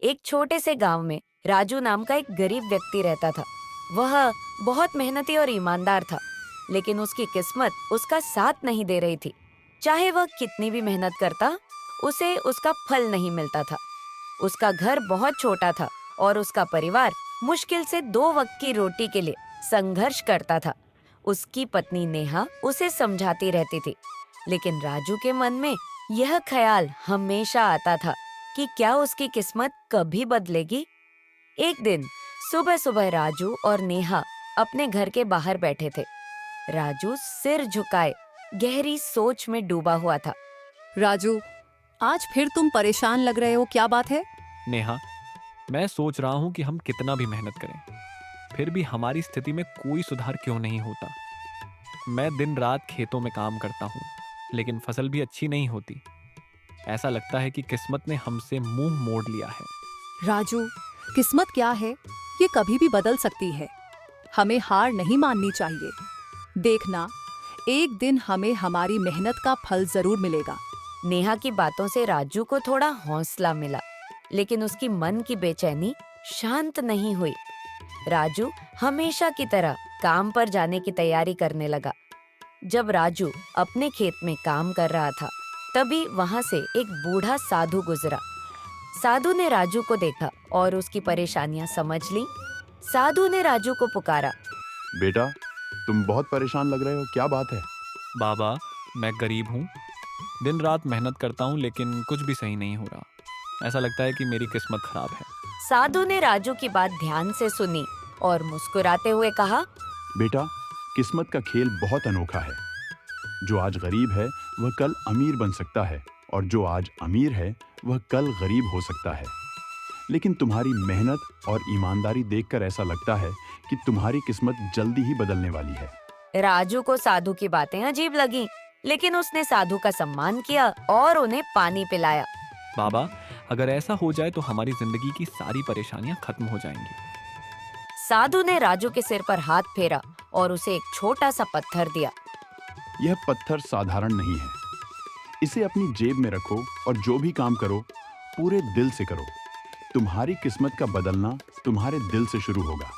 एक छोटे से गांव में राजू नाम का एक गरीब व्यक्ति रहता था। वह बहुत मेहनती और ईमानदार था, लेकिन उसकी किस्मत उसका साथ नहीं दे रही थी। चाहे वह कितनी भी मेहनत करता, उसे उसका फल नहीं मिलता था। उसका घर बहुत छोटा था और उसका परिवार मुश्किल से 2 वक्त की रोटी के लिए संघर्ष करता था। उसकी पत्नी नेहा उसे समझाती रहती थी, लेकिन राजू के मन में यह ख्याल हमेशा आता था कि क्या उसकी किस्मत कभी बदलेगी। एक दिन सुबह सुबह राजू और नेहा अपने घर के बाहर बैठे थे। राजू सिर झुकाए गहरी सोच में डूबा हुआ था। राजू, आज फिर तुम परेशान लग रहे हो, क्या बात है? नेहा, मैं सोच रहा हूँ कि हम कितना भी मेहनत करें, फिर भी हमारी स्थिति में कोई सुधार क्यों नहीं होता। मैं दिन रात खेतों में काम करता हूँ, लेकिन फसल भी अच्छी नहीं होती। ऐसा लगता है कि किस्मत ने हमसे मुंह मोड़ लिया है। राजू, किस्मत क्या है, ये कभी भी बदल सकती है। हमें हार नहीं माननी चाहिए। देखना, एक दिन हमें हमारी मेहनत का फल जरूर मिलेगा। नेहा की बातों से राजू को थोड़ा हौसला मिला, लेकिन उसकी मन की बेचैनी शांत नहीं हुई। राजू हमेशा की तरह काम पर जाने की तैयारी करने लगा। जब राजू अपने खेत में काम कर रहा था, तभी वहां से एक बूढ़ा साधु गुजरा। साधु ने राजू को देखा और उसकी परेशानियां समझ ली। साधु ने राजू को पुकारा। बेटा, तुम बहुत परेशान लग रहे हो, क्या बात है? बाबा, मैं गरीब हूँ, दिन रात मेहनत करता हूँ, लेकिन कुछ भी सही नहीं हो रहा। ऐसा लगता है कि मेरी किस्मत खराब है। साधु ने राजू की बात ध्यान से सुनी और मुस्कुराते हुए कहा, बेटा, किस्मत का खेल बहुत अनोखा है। जो आज गरीब है वह कल अमीर बन सकता है, और जो आज अमीर है वह कल गरीब हो सकता है। लेकिन तुम्हारी मेहनत और ईमानदारी देखकर ऐसा लगता है कि तुम्हारी किस्मत जल्दी ही बदलने वाली है। राजू को साधु की बातें अजीब लगी, लेकिन उसने साधु का सम्मान किया और उन्हें पानी पिलाया। बाबा, अगर ऐसा हो जाए तो हमारी जिंदगी की सारी परेशानियां खत्म हो जाएंगी। साधु ने राजू के सिर पर हाथ फेरा और उसे एक छोटा सा पत्थर दिया। यह पत्थर साधारण नहीं है। इसे अपनी जेब में रखो और जो भी काम करो पूरे दिल से करो। तुम्हारी किस्मत का बदलना तुम्हारे दिल से शुरू होगा।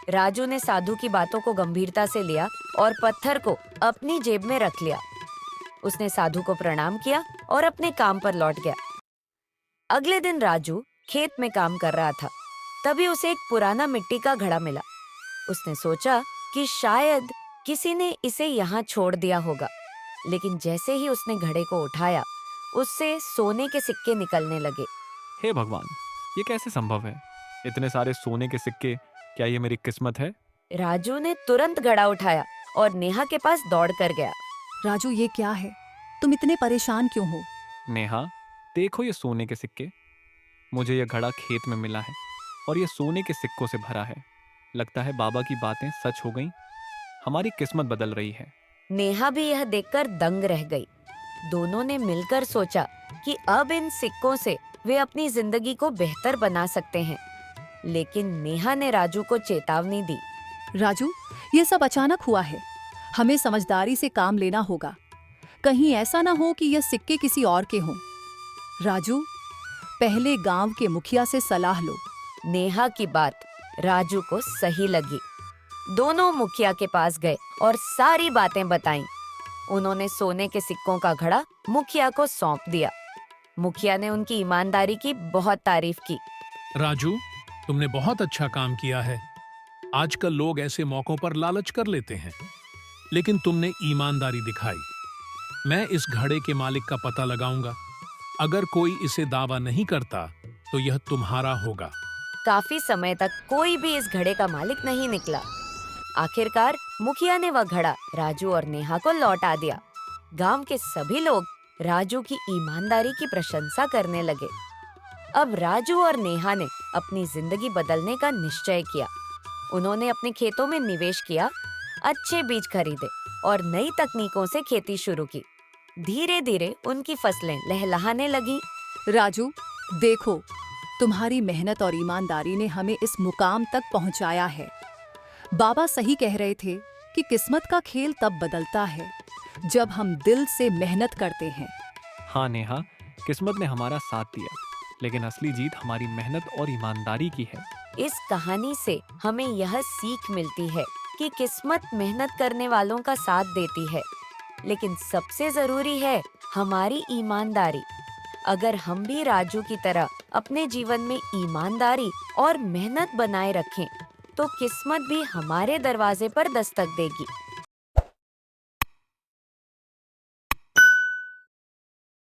राजू ने साधु की बातों को गंभीरता से लिया और पत्थर को अपनी जेब में रख लिया। उसने साधु को प्रणाम किया और अपने काम पर लौट गया। अगले दिन राजू खेत में काम कर रहा था, तभी उसे एक पुराना मिट्टी का घड़ा मिला। उसने सोचा कि शायद किसी ने इसे यहाँ छोड़ दिया होगा, लेकिन जैसे ही उसने घड़े को उठाया, उससे सोने के सिक्के निकलने लगे। हे भगवान, ये कैसे संभव है? इतने सारे सोने के सिक्के, क्या ये मेरी किस्मत है? राजू ने तुरंत घड़ा उठाया और नेहा के पास दौड़ कर गया। राजू, ये क्या है? तुम इतने परेशान क्यों हो? नेहा, देखो ये सोने के सिक्के। मुझे यह घड़ा खेत में मिला है और ये सोने के सिक्कों से भरा है। लगता है बाबा की बातें सच हो गईं। हमारी किस्मत बदल रही है। नेहा भी यह देखकर दंग रह गई। दोनों ने मिलकर सोचा कि अब इन सिक्कों से वे अपनी जिंदगी को बेहतर बना सकते हैं। लेकिन नेहा ने राजू को चेतावनी दी। राजू, ये सब अचानक हुआ है। हमें समझदारी से काम लेना होगा। कहीं ऐसा ना हो कि यह सिक्के किसी और के हों। राजू, पहले गांव के मुखिया से सलाह लो। नेहा की बात राजू को सही लगी। दोनों मुखिया के पास गए और सारी बातें बताईं। उन्होंने सोने के सिक्कों का घड़ा मुखिया को सौंप दिया। मुखिया ने उनकी ईमानदारी की बहुत तारीफ की। राजू, तुमने बहुत अच्छा काम किया है। आजकल लोग ऐसे मौकों पर लालच कर लेते हैं, लेकिन तुमने ईमानदारी दिखाई। मैं इस घड़े के मालिक का पता लगाऊंगा। अगर कोई इसे दावा नहीं करता तो यह तुम्हारा होगा। काफी समय तक कोई भी इस घड़े का मालिक नहीं निकला। आखिरकार मुखिया ने वह घड़ा राजू और नेहा को लौटा दिया। गांव के सभी लोग राजू की ईमानदारी की प्रशंसा करने लगे। अब राजू और नेहा ने अपनी जिंदगी बदलने का निश्चय किया। उन्होंने अपने खेतों में निवेश किया, अच्छे बीज खरीदे और नई तकनीकों से खेती शुरू की। धीरे धीरे उनकी फसलें लहलहाने लगीं। राजू, देखो, तुम्हारी मेहनत और ईमानदारी ने हमें इस मुकाम तक पहुंचाया है। बाबा सही कह रहे थे कि किस्मत का खेल तब बदलता है जब हम दिल से मेहनत करते हैं। हाँ नेहा, किस्मत ने हमारा साथ दिया, लेकिन असली जीत हमारी मेहनत और ईमानदारी की है। इस कहानी से हमें यह सीख मिलती है कि किस्मत मेहनत करने वालों का साथ देती है, लेकिन सबसे जरूरी है हमारी ईमानदारी। अगर हम भी राजू की तरह अपने जीवन में ईमानदारी और मेहनत बनाए रखें, तो किस्मत भी हमारे दरवाजे पर दस्तक देगी।